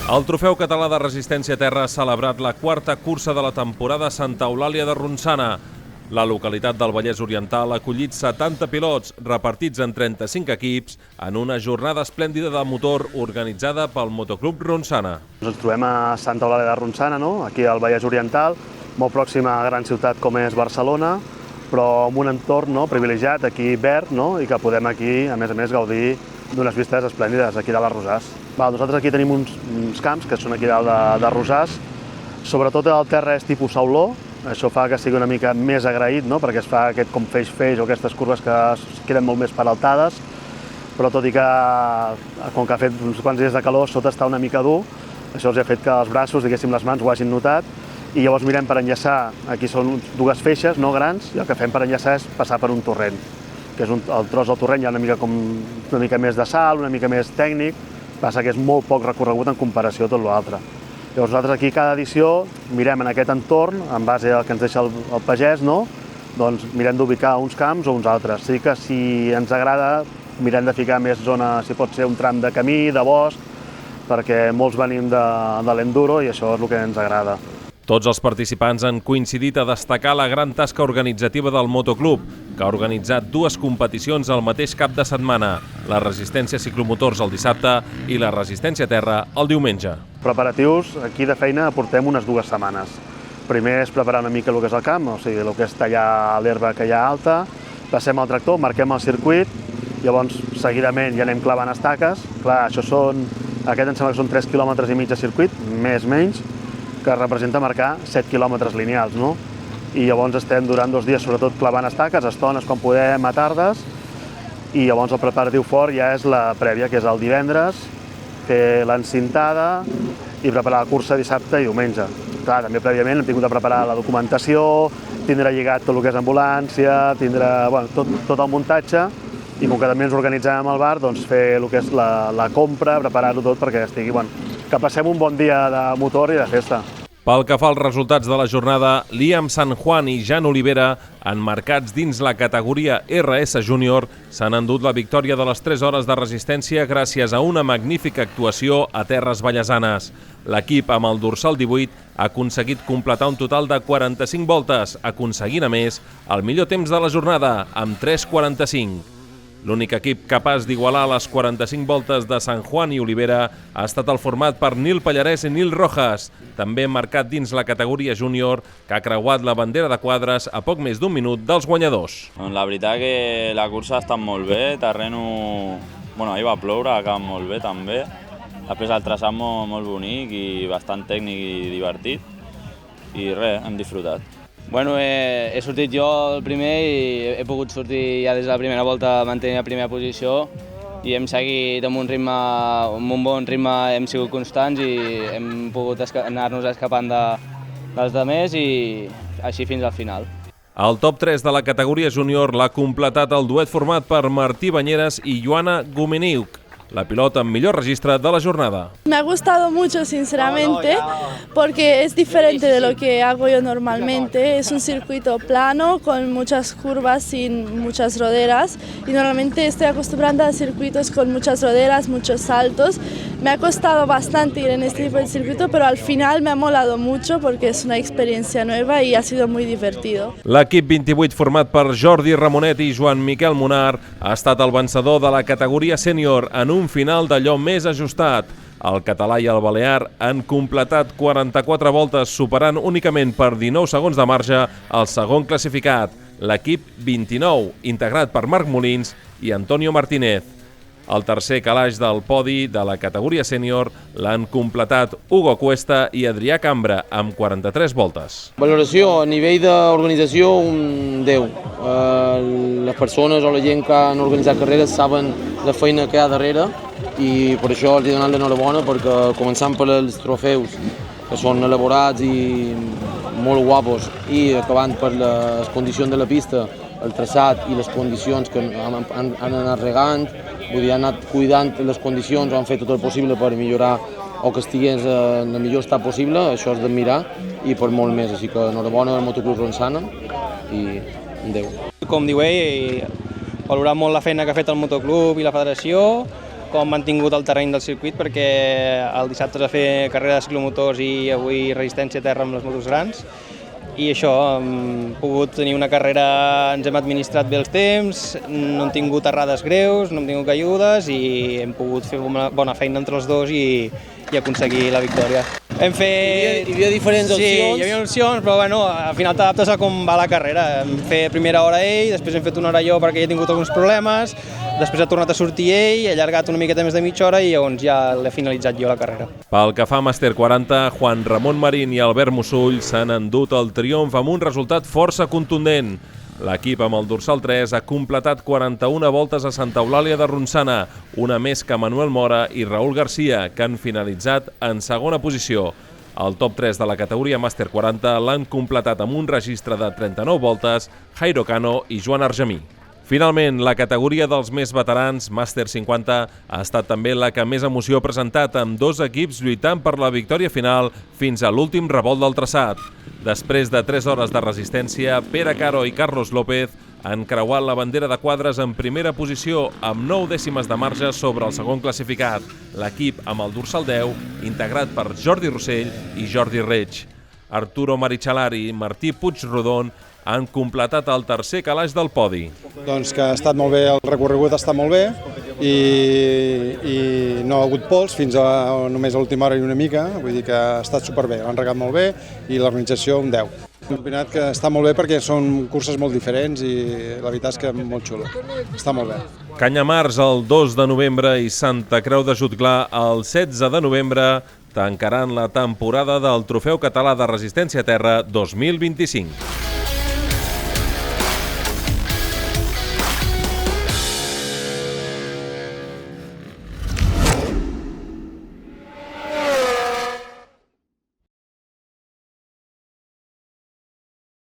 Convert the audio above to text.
El Trofeu Català de Resistència a Terra ha celebrat la quarta cursa de la temporada a Santa Eulàlia de Ronçana. La localitat del Vallès Oriental ha acollit 70 pilots repartits en 35 equips en una jornada esplèndida de motor organitzada pel Motoclub Ronçana. Ens trobem a Santa Eulàlia de Ronçana, aquí al Vallès Oriental, molt pròxim a gran ciutat com és Barcelona, però amb un entorn privilegiat, aquí verd, i que podem aquí, a més, gaudir d'unes vistes esplèndides aquí de les Rosàs. Nosaltres aquí tenim uns camps que són aquí dalt de Rosàs, sobretot el terra és tipus sauló, això fa que sigui una mica més agraït, perquè es fa aquest com feix o aquestes curves que queden molt més peraltades, però tot i que, com que ha fet uns quants dies de calor, sota està una mica dur, això els ha fet que els braços, diguéssim, les mans ho hagin notat, i llavors mirem per enllaçar, aquí són dues feixes, no grans, i el que fem per enllaçar és passar per un torrent, que és el tros del torrent, hi ha una mica més de sal, una mica més tècnic, passa que és molt poc recorregut en comparació a tot l'altre. Llavors nosaltres aquí cada edició mirem en aquest entorn, en base al que ens deixa el pagès, doncs mirem d'ubicar uns camps o uns altres. Sí que si ens agrada mirem de ficar més zona, si pot ser un tram de camí, de bosc, perquè molts venim de l'enduro i això és el que ens agrada. Tots els participants han coincidit a destacar la gran tasca organitzativa del Motoclub, que ha organitzat dues competicions al mateix cap de setmana, la Resistència Ciclomotors el dissabte i la Resistència Terra el diumenge. Preparatius, aquí de feina portem unes 2 setmanes. Primer és preparar una mica el que és el camp, o sigui, el que és tallar l'herba que hi ha alta, passem al tractor, marquem el circuit, llavors seguidament ja anem clavant estaques. Clar, això aquest em sembla que són 3,5 quilòmetres de circuit, més menys, que representa marcar 7 quilòmetres lineals, I llavors estem durant 2 dies sobretot clavant estaques, estones quan podem a tardes, i llavors el preparatiu fort ja és la prèvia, que és el divendres, fer l'encintada i preparar la cursa dissabte i diumenge. Clar, també prèviament hem tingut de preparar la documentació, tindre lligat tot el que és ambulància, tindre tot el muntatge, i com que també ens organitzem amb el bar, doncs fer el que és la compra, preparar-ho tot perquè que passem un bon dia de motor i de festa. Pel que fa als resultats de la jornada, Liam San Juan i Jan Olivera, emmarcats dins la categoria RS Júnior, s'han endut la victòria de les 3 hores de resistència gràcies a una magnífica actuació a terres vallesanes. L'equip, amb el dorsal 18, ha aconseguit completar un total de 45 voltes, aconseguint, a més, el millor temps de la jornada, amb 3:45. L'únic equip capaç d'igualar les 45 voltes de San Juan i Olivera ha estat el format per Nil Pallarès i Nil Rojas, també marcat dins la categoria júnior, que ha creuat la bandera de quadres a poc més d'un minut dels guanyadors. La veritat que la cursa ha estat molt bé, terreno... ahir va ploure, ha acabat molt bé també. Després el traçat molt bonic i bastant tècnic i divertit. I res, hem disfrutat. He sortit jo el primer i he pogut sortir ja des de la primera volta mantenint la primera posició i hem seguit amb un bon ritme, hem sigut constants i hem pogut anar-nos escapant dels altres i així fins al final. El top 3 de la categoria júnior l'ha completat el duet format per Martí Banyeres i Joana Gumeniuk, la pilota amb millor registre de la jornada. Me ha gustado mucho, sinceramente, porque es diferente de lo que hago yo normalmente. Es un circuito plano, con muchas curvas, sin muchas roderas. Y normalmente estoy acostumbrada a circuitos con muchas roderas, muchos saltos. Me ha costado bastante ir en este tipo de circuito, pero al final me ha molado mucho porque es una experiencia nueva y ha sido muy divertido. L'equip 28, format per Jordi Ramonet i Joan Miquel Monar, ha estat el vencedor de la categoria sènior en un final d'allò més ajustat. El català i el balear han completat 44 voltes, superant únicament per 19 segons de marge el segon classificat, l'equip 29, integrat per Marc Molins i Antonio Martínez. El tercer calaix del podi de la categoria sènior l'han completat Hugo Cuesta i Adrià Cambra, amb 43 voltes. Valoració a nivell d'organització, un 10. Les persones o la gent que han organitzat carreres saben la feina que hi ha darrere i per això els he donat l'enhorabona, perquè començant per els trofeus, que són elaborats i molt guapos, i acabant per les condicions de la pista, el traçat i les condicions que han anat regant, vull dir, han anat cuidant les condicions, han fet tot el possible per millorar o que estigués en el millor estat possible, això és d'admirar i per molt més, així que enhorabona al Motoclub Ronçana i un 10. Com diu ell, valorar molt la feina que ha fet el motoclub i la federació com han tingut el terreny del circuit, perquè el dissabte es va fer carrera de ciclomotors i avui resistència a terra amb les motos grans. I això, hem pogut tenir una carrera, ens hem administrat bé els temps, no hem tingut errades greus, no hem tingut caigudes i hem pogut fer una bona feina entre els dos i aconseguir la victòria. Hem fet... Hi havia diferents opcions. Sí, hi havia opcions, però bueno, al final t'adaptes a com va la carrera. Hem fet primera hora ell, després hem fet una hora jo perquè he tingut alguns problemes, després ha tornat a sortir ell, ha allargat una miqueta més de mitja hora i llavors ja l'he finalitzat jo la carrera. Pel que fa a Màster 40, Juan Ramon Marín i Albert Mussull s'han endut el triomf amb un resultat força contundent. L'equip amb el dorsal 3 ha completat 41 voltes a Santa Eulàlia de Ronçana, una més que Manuel Mora i Raúl Garcia, que han finalitzat en segona posició. El top 3 de la categoria Màster 40 l'han completat amb un registre de 39 voltes Jairo Cano i Joan Argemí. Finalment, la categoria dels més veterans, Màster 50, ha estat també la que més emoció ha presentat, amb dos equips lluitant per la victòria final fins a l'últim revolt del traçat. Després de 3 hores de resistència, Pere Caro i Carlos López han creuat la bandera de quadres en primera posició amb 9 dècimes de marge sobre el segon classificat, l'equip amb el dorsal 10, integrat per Jordi Rossell i Jordi Reig. Arturo Marichalari i Martí Puigrodon han completat el tercer calaix del podi. Doncs que ha estat molt bé, el recorregut ha estat molt bé i no ha hagut pols fins a només a l'última hora i una mica, vull dir que ha estat superbé, l'han regat molt bé i l'organització un 10. Un campionat que està molt bé perquè són curses molt diferents i la veritat és que molt xulo, està molt bé. Canyamars el 2 de novembre i Santa Creu de Jutglar el 16 de novembre tancaran la temporada del Trofeu Català de Resistència a Terra 2025.